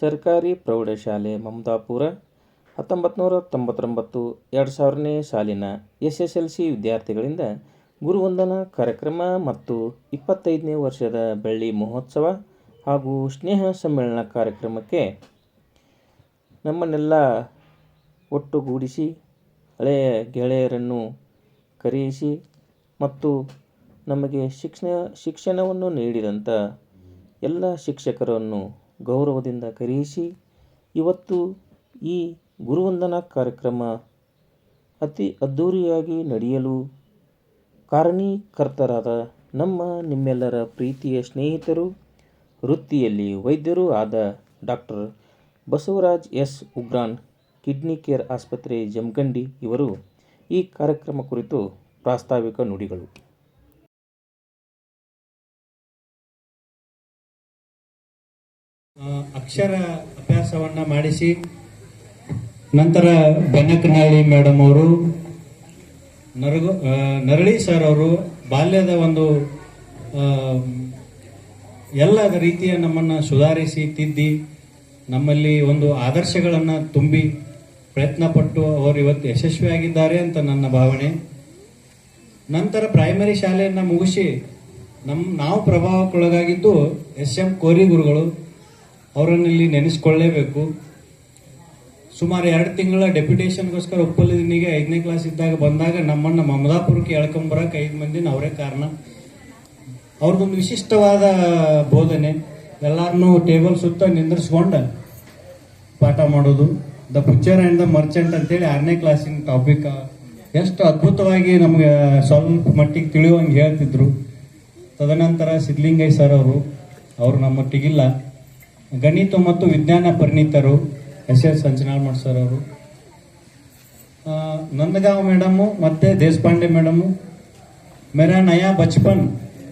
ಸರ್ಕಾರಿ ಪ್ರೌಢಶಾಲೆ ಮಮದಾಪುರ 1999 2000ನೇ ಸಾಲಿನ SSLC ವಿದ್ಯಾರ್ಥಿಗಳಿಂದ ಗುರುವಂದನಾ ಕಾರ್ಯಕ್ರಮ ಮತ್ತು 25ನೇ ವರ್ಷದ ಬೆಳ್ಳಿ ಮಹೋತ್ಸವ ಹಾಗೂ ಸ್ನೇಹ ಸಮ್ಮೇಳನ ಕಾರ್ಯಕ್ರಮಕ್ಕೆ ನಮ್ಮನ್ನೆಲ್ಲ ಒಟ್ಟುಗೂಡಿಸಿ ಹಳೆಯ ಗೆಳೆಯರನ್ನು ಕರೆಯಿಸಿ ಮತ್ತು ನಮಗೆ ಶಿಕ್ಷಣವನ್ನು ನೀಡಿದಂಥ ಎಲ್ಲ ಶಿಕ್ಷಕರನ್ನು ಗೌರವದಿಂದ ಕರೆಯಿಸಿ ಇವತ್ತು ಈ ಗುರುವಂದನಾ ಕಾರ್ಯಕ್ರಮ ಅತಿ ಅದ್ಧೂರಿಯಾಗಿ ನಡೆಯಲು ಕಾರಣೀಕರ್ತರಾದ ನಿಮ್ಮೆಲ್ಲರ ಪ್ರೀತಿಯ ಸ್ನೇಹಿತರು, ವೃತ್ತಿಯಲ್ಲಿ ವೈದ್ಯರೂ ಆದ doctor Basavaraj S Ugran, kidney care ಆಸ್ಪತ್ರೆ ಜಮಖಂಡಿ ಇವರು ಈ ಕಾರ್ಯಕ್ರಮ ಕುರಿತು ಪ್ರಾಸ್ತಾವಿಕ ನುಡಿಗಳು. ಅಕ್ಷರ ಅಭ್ಯಾಸವನ್ನ ಮಾಡಿಸಿ ನಂತರ ಬೆನಕನಹಳ್ಳಿ ಮೇಡಮ್ ಅವರು, ನರಳಿ ಸರ್ ಅವರು ಬಾಲ್ಯದ ಒಂದು ಎಲ್ಲ ರೀತಿಯ ನಮ್ಮನ್ನು ಸುಧಾರಿಸಿ ತಿದ್ದಿ ನಮ್ಮಲ್ಲಿ ಒಂದು ಆದರ್ಶಗಳನ್ನು ತುಂಬಿ ಪ್ರಯತ್ನ ಪಟ್ಟು ಅವರು ಇವತ್ತು ಯಶಸ್ವಿಯಾಗಿದ್ದಾರೆ ಅಂತ ನನ್ನ ಭಾವನೆ. ನಂತರ ಪ್ರೈಮರಿ ಶಾಲೆಯನ್ನು ಮುಗಿಸಿ ನಾವು ಪ್ರಭಾವಕ್ಕೊಳಗಾಗಿದ್ದು SM ಕೋರಿ ಗುರುಗಳು, ಅವರನ್ನಿಲ್ಲಿ ನೆನೆಸ್ಕೊಳ್ಳೇಬೇಕು. ಸುಮಾರು 2 ತಿಂಗಳ ಡೆಪ್ಯುಟೇಷನ್ಗೋಸ್ಕರ ಉಪ್ಪಲಿನಿಗೆ 5ನೇ ಕ್ಲಾಸ್ ಇದ್ದಾಗ ಬಂದಾಗ ನಮ್ಮನ್ನು ಮಮದಾಪುರಕ್ಕೆ ಎಳ್ಕೊಂಬರಕ್ಕೆ 5 ಮಂದಿನ ಅವರೇ ಕಾರಣ. ಅವ್ರದ್ದೊಂದು ವಿಶಿಷ್ಟವಾದ ಬೋಧನೆ, ಎಲ್ಲರನ್ನೂ ಟೇಬಲ್ ಸುತ್ತ ನಿಂದ್ರಿಸ್ಕೊಂಡು ಪಾಠ ಮಾಡೋದು. ದ ಬುಚ್ಚರ್ ಆ್ಯಂಡ್ ದ ಮರ್ಚೆಂಟ್ ಅಂತೇಳಿ 6ನೇ ಕ್ಲಾಸಿನ ಟಾಪಿಕ್ ಎಷ್ಟು ಅದ್ಭುತವಾಗಿ ನಮಗೆ ಸ್ವಲ್ಪ ಮಟ್ಟಿಗೆ ತಿಳಿಯುವಂಗೆ ಹೇಳ್ತಿದ್ರು. ತದನಂತರ ಸಿದ್ಲಿಂಗಯ್ಯ ಸರ್ ಅವರು ನಮ್ಮೊಟ್ಟಿಗಿಲ್ಲ. ಗಣಿತ ಮತ್ತು ವಿಜ್ಞಾನ ಪರಿಣಿತರು SS ಸಂಚನಾಳ್ ಸರ್ ಅವರು, ನಂದಗಾಂವ್ ಮೇಡಮು ಮತ್ತೆ ದೇಶಪಾಂಡೆ ಮೇಡಮು, ಮೇರಾ ನಯಾ ಬಚ್ಪನ್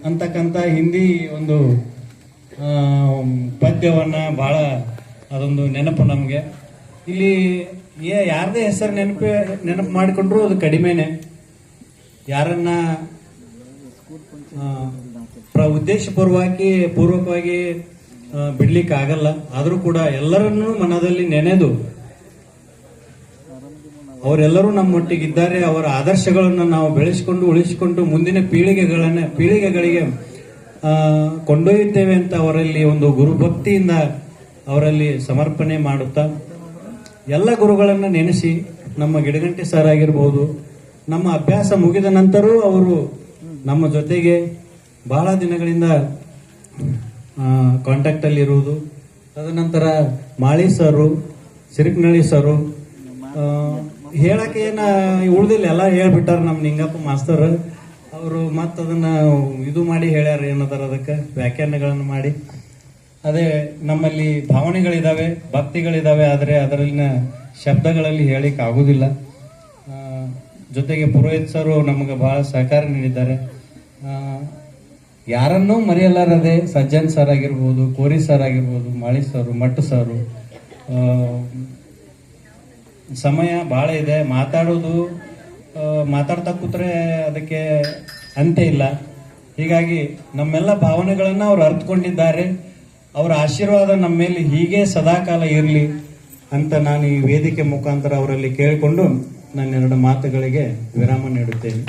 ಅಂತಕ್ಕಂಥ ಹಿಂದಿ ಒಂದು ಪದ್ಯವನ್ನ ಬಹಳ ಅದೊಂದು ನೆನಪು ನಮಗೆ. ಇಲ್ಲಿ ಯಾರದೇ ಹೆಸರು ನೆನಪು ಮಾಡಿಕೊಂಡ್ರು ಅದು ಕಡಿಮೆನೆ. ಯಾರನ್ನ ಪೂರ್ವಕವಾಗಿ ಬಿಡ್ಲಿಕ್ಕೆ ಆಗಲ್ಲ. ಆದರೂ ಕೂಡ ಎಲ್ಲರನ್ನೂ ಮನದಲ್ಲಿ ನೆನೆದು ಅವರೆಲ್ಲರೂ ನಮ್ಮೊಟ್ಟಿಗಿದ್ದಾರೆ. ಅವರ ಆದರ್ಶಗಳನ್ನು ನಾವು ಬೆಳೆಸಿಕೊಂಡು ಉಳಿಸಿಕೊಂಡು ಮುಂದಿನ ಪೀಳಿಗೆಗಳಿಗೆ ಕೊಂಡೊಯ್ಯುತ್ತೇವೆ ಅಂತ ಅವರಲ್ಲಿ ಒಂದು ಗುರುಭಕ್ತಿಯಿಂದ ಅವರಲ್ಲಿ ಸಮರ್ಪಣೆ ಮಾಡುತ್ತಾ ಎಲ್ಲ ಗುರುಗಳನ್ನು ನೆನೆಸಿ, ನಮ್ಮ ಗಿಡಗಂಟಿ ಸರ್ ಆಗಿರ್ಬೋದು, ನಮ್ಮ ಅಭ್ಯಾಸ ಮುಗಿದ ನಂತರೂ ಅವರು ನಮ್ಮ ಜೊತೆಗೆ ಬಹಳ ದಿನಗಳಿಂದ ಕಾಂಟ್ಯಾಕ್ಟಲ್ಲಿ ಇರುವುದು. ತದನಂತರ ಮಾಳಿ ಸರು, ಸಿರಿಕ್ನಳ್ಳಿ ಸರು, ಹೇಳಕ್ಕೆ ಉಳ್ದಿಲ್ಲ, ಎಲ್ಲ ಹೇಳ್ಬಿಟ್ಟಾರ ನಮ್ಮ ನಿಂಗಪ್ಪ ಮಾಸ್ತರ್ ಅವರು. ಮತ್ತು ಅದನ್ನ ಇದು ಮಾಡಿ ಹೇಳ್ಯಾರ, ಏನದಾರ ಅದಕ್ಕೆ ವ್ಯಾಖ್ಯಾನಗಳನ್ನು ಮಾಡಿ. ಅದೇ ನಮ್ಮಲ್ಲಿ ಭಾವನೆಗಳಿದಾವೆ, ಭಕ್ತಿಗಳಿದಾವೆ, ಆದರೆ ಅದರಲ್ಲಿನ ಶಬ್ದಗಳಲ್ಲಿ ಹೇಳಿಕ್ಕೆ ಆಗುವುದಿಲ್ಲ. ಜೊತೆಗೆ ಪುರೋಹಿತ್ ಸರು ನಮಗೆ ಬಹಳ ಸಹಕಾರ ನೀಡಿದ್ದಾರೆ. ಯಾರನ್ನೂ ಮರೆಯಲಾರದೆ ಸಜ್ಜನ್ ಸರ್ ಆಗಿರ್ಬೋದು, ಕೋರಿ ಸರ್ ಆಗಿರ್ಬೋದು, ಮಾಳಿ ಸರು, ಮಟ್ಟು ಸರು. ಸಮಯ ಬಹಳ ಇದೆ, ಮಾತಾಡ್ತಾ ಕೂತ್ರೆ ಅದಕ್ಕೆ ಅಂತ್ಯ ಇಲ್ಲ. ಹೀಗಾಗಿ ನಮ್ಮೆಲ್ಲ ಭಾವನೆಗಳನ್ನ ಅವ್ರು ಅರ್ಥಕೊಂಡಿದ್ದಾರೆ. ಅವರ ಆಶೀರ್ವಾದ ನಮ್ಮ ಮೇಲೆ ಹೀಗೆ ಸದಾಕಾಲ ಇರಲಿ ಅಂತ ನಾನು ಈ ವೇದಿಕೆ ಮುಖಾಂತರ ಅವರಲ್ಲಿ ಕೇಳಿಕೊಂಡು ನನ್ನ 2 ಮಾತುಗಳಿಗೆ ವಿರಾಮ ನೀಡುತ್ತೇನೆ.